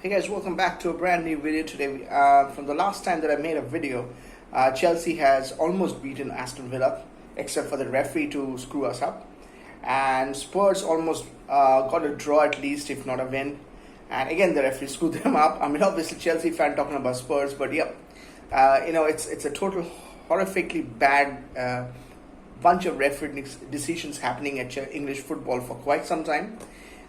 Hey guys, welcome back to a brand new video today. From the last time that I made a video, Chelsea has almost beaten Aston Villa, except for the referee to screw us up. And Spurs almost got a draw at least, if not a win. And again, the referee screwed them up. I mean, obviously, Chelsea fan talking about Spurs, but yeah, it's a total horrifically bad bunch of referee decisions happening at English football for quite some time.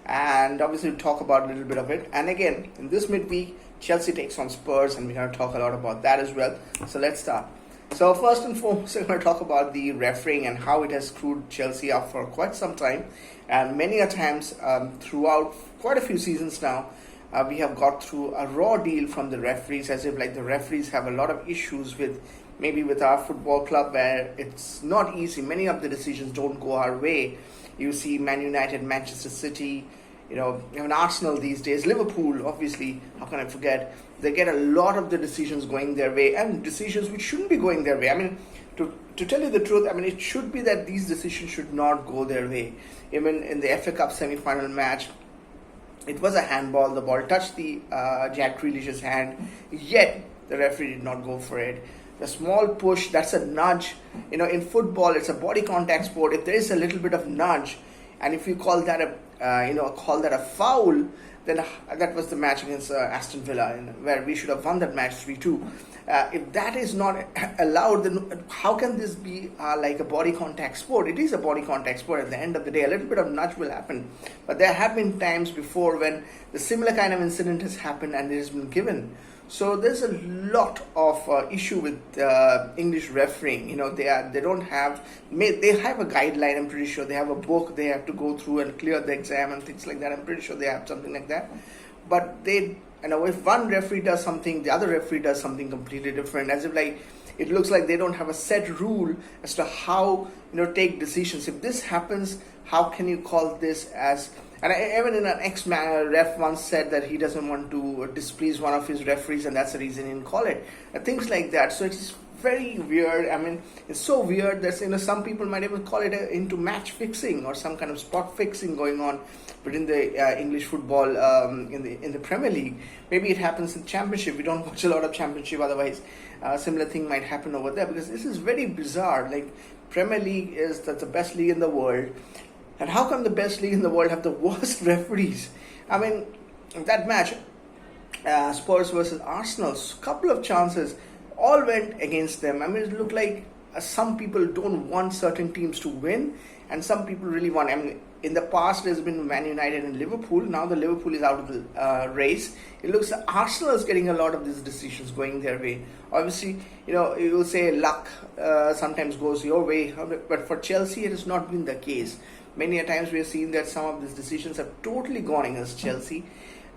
And obviously we'll talk about a little bit of it. And again, in this midweek, Chelsea takes on Spurs, and we're going to talk a lot about that as well. So let's start. So first and foremost, we're going to talk about the refereeing and how it has screwed Chelsea up for quite some time. And many a times throughout quite a few seasons now, we have got through a raw deal from the referees, as if like the referees have a lot of issues with maybe with our football club, where it's not easy. Many of the decisions don't go our way. You see Man United, Manchester City, even Arsenal these days, Liverpool, obviously, how can I forget? They get a lot of the decisions going their way, and decisions which shouldn't be going their way. I mean, to tell you the truth, I mean, it should be that these decisions should not go their way. Even in the FA Cup semi-final match, it was a handball. The ball touched the Jack Grealish's hand, yet the referee did not go for it. The small push, that's a nudge. In football, it's a body contact sport. If there is a little bit of nudge, and if you call that a foul, then that was the match against Aston Villa, where we should have won that match 3-2. If that is not allowed, then how can this be like a body contact sport? It is a body contact sport. At the end of the day, a little bit of nudge will happen. But there have been times before when the similar kind of incident has happened and it has been given. So there's a lot of issue with English refereeing. They have a guideline. I'm pretty sure they have a book they have to go through and clear the exam and things like that. I'm pretty sure they have something like that. But if one referee does something, the other referee does something completely different. As if like it looks like they don't have a set rule as to how take decisions. If this happens, how can you call this as? And even in an ex-ref once said that he doesn't want to displease one of his referees, and that's the reason he didn't call it. Things like that. So it's very weird. I mean, it's so weird that some people might even call it into match fixing or some kind of spot fixing going on within the English football in the Premier League. Maybe it happens in Championship. We don't watch a lot of Championship, otherwise similar thing might happen over there, because this is very bizarre. Like, Premier League that's the best league in the world. And how come the best league in the world have the worst referees? I mean, that match, Spurs versus Arsenal, couple of chances, all went against them. I mean, it looked like some people don't want certain teams to win, and some people really want. I mean, in the past, there's been Man United and Liverpool. Now the Liverpool is out of the race. It looks like Arsenal is getting a lot of these decisions going their way. Obviously, you will say luck sometimes goes your way, but for Chelsea, it has not been the case. Many a times we have seen that some of these decisions have totally gone against Chelsea.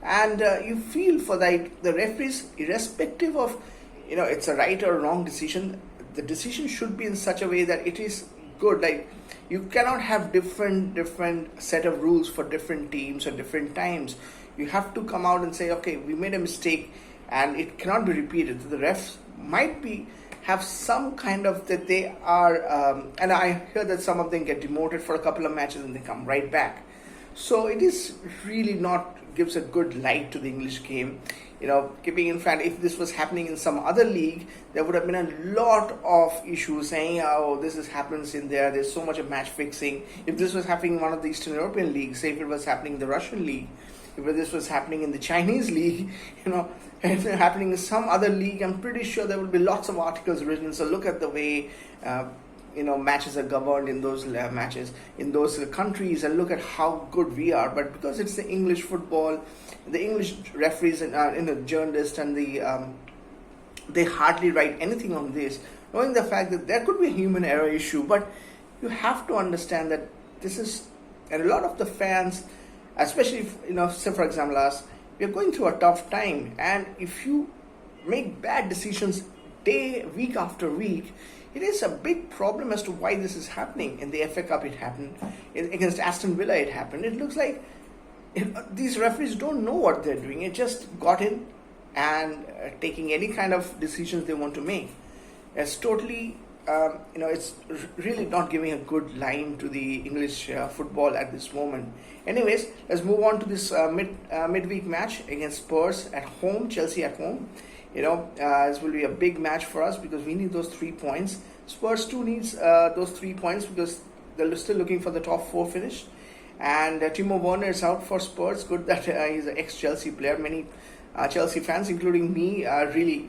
And you feel for the referees, irrespective of, it's a right or wrong decision, the decision should be in such a way that it is good. Like, you cannot have different set of rules for different teams or different times. You have to come out and say, okay, we made a mistake and it cannot be repeated. So the refs might have some kind of that they are, and I hear that some of them get demoted for a couple of matches and they come right back. So it is really gives a good light to the English game. Keeping in fact, if this was happening in some other league, there would have been a lot of issues saying, oh, this happens in there. There's so much of match fixing. If this was happening in one of the Eastern European leagues, say if it was happening in the Russian league, if this was happening in the Chinese league, and happening in some other league, I'm pretty sure there will be lots of articles written. So look at the way matches are governed in those matches in those countries, and look at how good we are. But because it's the English football, the English referees and journalists and they hardly write anything on this, knowing the fact that there could be a human error issue. But you have to understand that this is, and a lot of the fans, especially if, say for example us, we are going through a tough time, and if you make bad decisions week after week, it is a big problem as to why this is happening. In the FA Cup it happened, against Aston Villa it happened. It looks like these referees don't know what they're doing. It just got in and taking any kind of decisions they want to make. It's totally it's really not giving a good line to the English football at this moment. Anyways, let's move on to this midweek match against Spurs at home, Chelsea at home. This will be a big match for us because we need those 3 points. Spurs too needs those 3 points because they're still looking for the top 4 finish. And Timo Werner is out for Spurs. Good that he's an ex-Chelsea player. Many Chelsea fans, including me, are really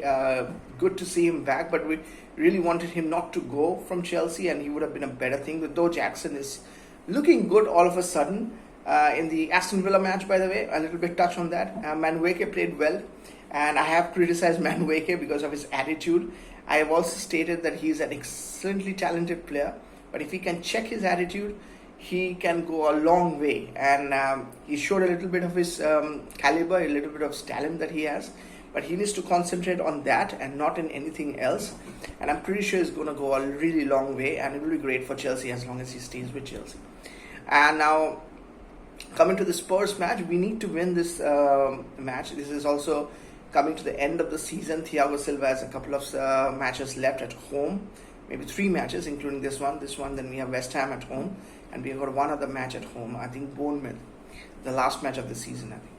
good to see him back. But we really wanted him not to go from Chelsea, and he would have been a better thing. But though Jackson is looking good all of a sudden in the Aston Villa match, by the way, a little bit touch on that. Madueke played well, and I have criticized Madueke because of his attitude. I have also stated that he is an excellently talented player, but if he can check his attitude, he can go a long way. And he showed a little bit of his caliber, a little bit of talent that he has, but he needs to concentrate on that and not in anything else. And I'm pretty sure he's going to go a really long way, and it will be great for Chelsea as long as he stays with Chelsea. And now, coming to the Spurs match, we need to win this match. This is also coming to the end of the season. Thiago Silva has a couple of matches left at home, maybe 3 matches, including this one. Then we have West Ham at home, and we have got one other match at home. I think Bournemouth, the last match of the season, I think.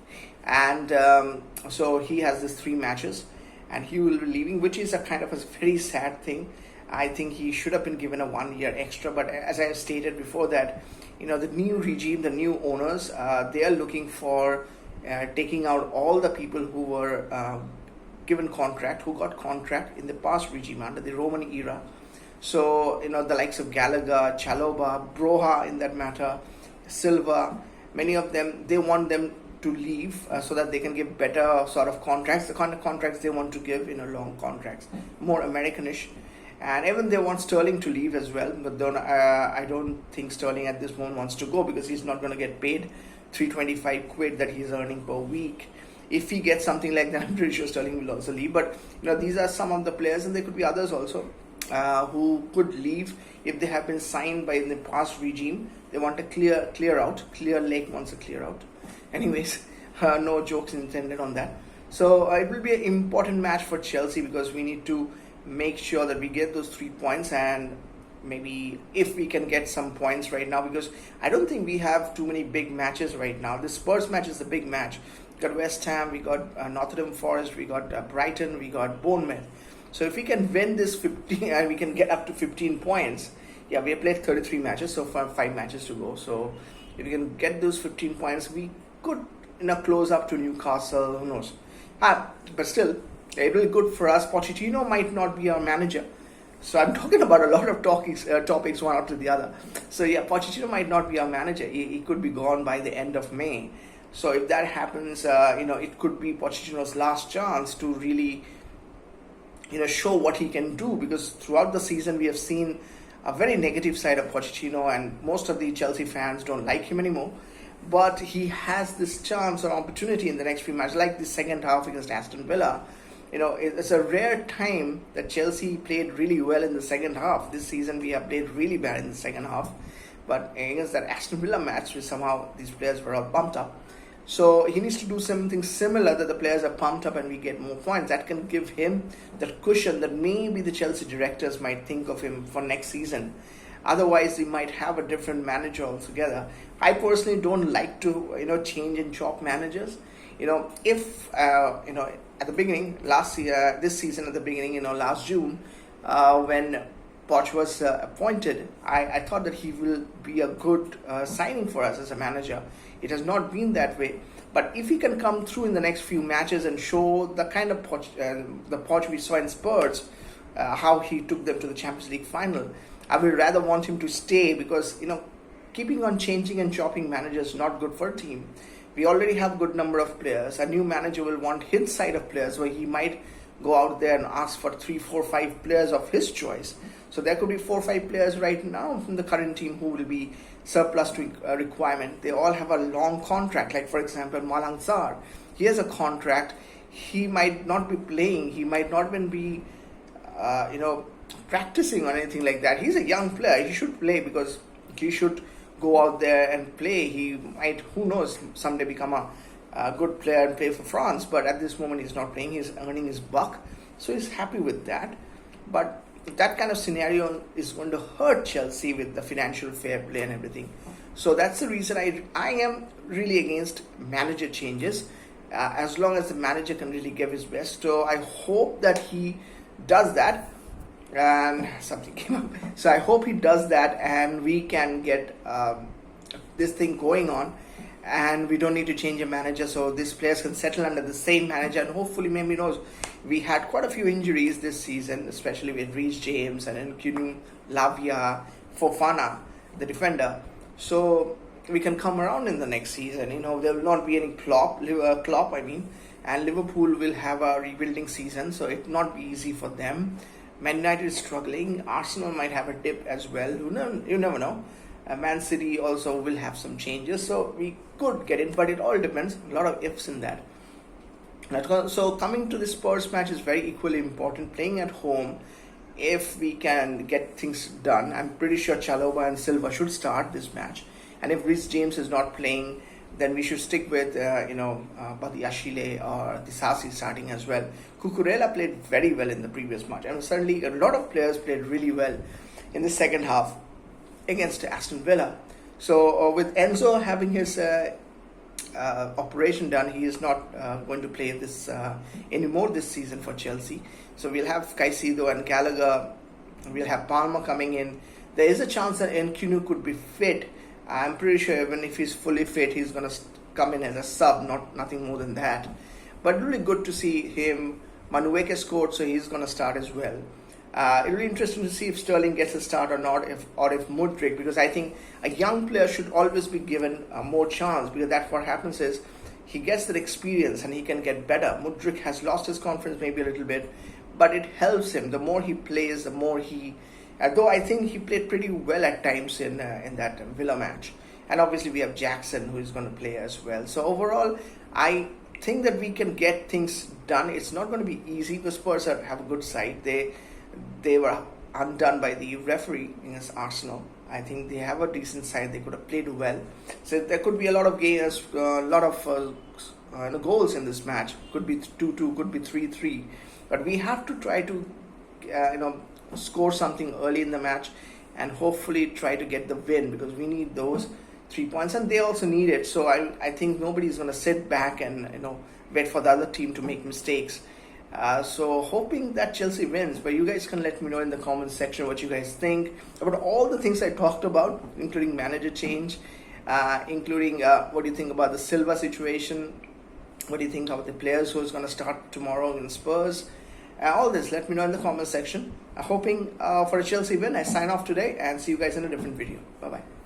And so he has these 3 matches, and he will be leaving, which is a kind of a very sad thing. I think he should have been given a 1 year extra, but as I stated before that, the new regime, the new owners, they are looking for taking out all the people who were given contract, who got contract in the past regime under the Roman era. So, the likes of Gallagher, Chalobah, Broha in that matter, Silva, many of them, they want them to leave so that they can give better sort of contracts, the kind of contracts they want to give, long contracts, more Americanish. And even they want Sterling to leave as well, but I don't think Sterling at this moment wants to go because he's not going to get paid 325 quid that he's earning per week. If he gets something like that, I'm pretty sure Sterling will also leave. But these are some of the players, and there could be others also who could leave if they have been signed by the past regime. They want a clear out. Clear Lake wants a clear out. Anyways, no jokes intended on that. So it will be an important match for Chelsea because we need to make sure that we get those 3 points, and maybe if we can get some points right now, because I don't think we have too many big matches right now. The Spurs match is the big match. We got West Ham, we got Nottingham Forest, we got Brighton, we got Bournemouth. So if we can win this 15 and we can get up to 15 points, we have played 33 matches, so far 5 matches to go. So if we can get those 15 points, we could close up to Newcastle, who knows. But still, it will be good for us. Pochettino might not be our manager. So I'm talking about a lot of topics one after the other. So Pochettino might not be our manager. He could be gone by the end of May. So if that happens, it could be Pochettino's last chance to really, show what he can do. Because throughout the season, we have seen a very negative side of Pochettino, and most of the Chelsea fans don't like him anymore. But he has this chance or opportunity in the next few matches, like the second half against Aston Villa. It's a rare time that Chelsea played really well in the second half. This season we have played really bad in the second half. But against that Aston Villa match, somehow these players were all pumped up. So he needs to do something similar that the players are pumped up and we get more points. That can give him that cushion that maybe the Chelsea directors might think of him for next season. Otherwise, we might have a different manager altogether. I personally don't like to, change and chop managers. If at the beginning this season at the beginning, last June, when Poch was appointed, I thought that he will be a good signing for us as a manager. It has not been that way. But if he can come through in the next few matches and show the kind of Poch we saw in Spurs, how he took them to the Champions League final, I would rather want him to stay because, keeping on changing and chopping managers is not good for a team. We already have a good number of players. A new manager will want his side of players where he might go out there and ask for 3, 4, 5 players of his choice. So there could be 4 or 5 players right now from the current team who will be surplus to requirement. They all have a long contract. Like for example, Malang Sarr. He has a contract. He might not be playing. He might not even be, practicing or anything like that. He's a young player. He should play because he should go out there and play. He might, who knows, someday become a good player and play for France. But at this moment, he's not playing. He's earning his buck. So he's happy with that. But that kind of scenario is going to hurt Chelsea with the financial fair play and everything. So that's the reason I am really against manager changes, as long as the manager can really give his best. So I hope that he does that. And something came up. So I hope he does that, and we can get this thing going on, and we don't need to change a manager, so these players can settle under the same manager. And hopefully, maybe knows, we had quite a few injuries this season, especially with Reece James and Nkunku, Lavia, Fofana, the defender. So we can come around in the next season. There will not be any Klopp, and Liverpool will have a rebuilding season, so it will not be easy for them. Man United is struggling. Arsenal might have a dip as well. You never know. Man City also will have some changes, so we could get in, but it all depends. A lot of ifs in that. So coming to the Spurs match is very equally important. Playing at home, if we can get things done, I'm pretty sure Silva and Silva should start this match. And if Reece James is not playing, then we should stick with Badiashile or Disasi starting as well. Cucurella played very well in the previous match, and certainly a lot of players played really well in the second half against Aston Villa. So with Enzo having his operation done, he is not going to play this anymore this season for Chelsea. So we'll have Caicedo and Gallagher. We'll have Palmer coming in. There is a chance that Nkunku could be fit. I'm pretty sure even if he's fully fit, he's going to come in as a sub, nothing more than that. But really good to see him. Manueke scored, so he's going to start as well. It'll be interesting to see if Sterling gets a start or not, or if Mudryk, because I think a young player should always be given more chance, because that's what happens is he gets that experience and he can get better. Mudryk has lost his confidence maybe a little bit, but it helps him. The more he plays, the more he... though I think he played pretty well at times in that Villa match. And obviously we have Jackson, who is going to play as well. So overall, I think that we can get things done. It's not going to be easy. The Spurs have a good side. They were undone by the referee against Arsenal. I think they have a decent side. They could have played well. So there could be a lot of games, a lot of goals in this match. Could be 2-2, could be 3-3. But we have to try to, score something early in the match and hopefully try to get the win, because we need those 3 points and they also need it. So I think nobody's going to sit back and wait for the other team to make mistakes. So hoping that Chelsea wins, but you guys can let me know in the comments section what you guys think about all the things I talked about, including manager change, including what do you think about the Silva situation, what do you think about the players who's going to start tomorrow in Spurs. All this, let me know in the comment section. Hoping for a Chelsea win. I sign off today and see you guys in a different video. Bye-bye.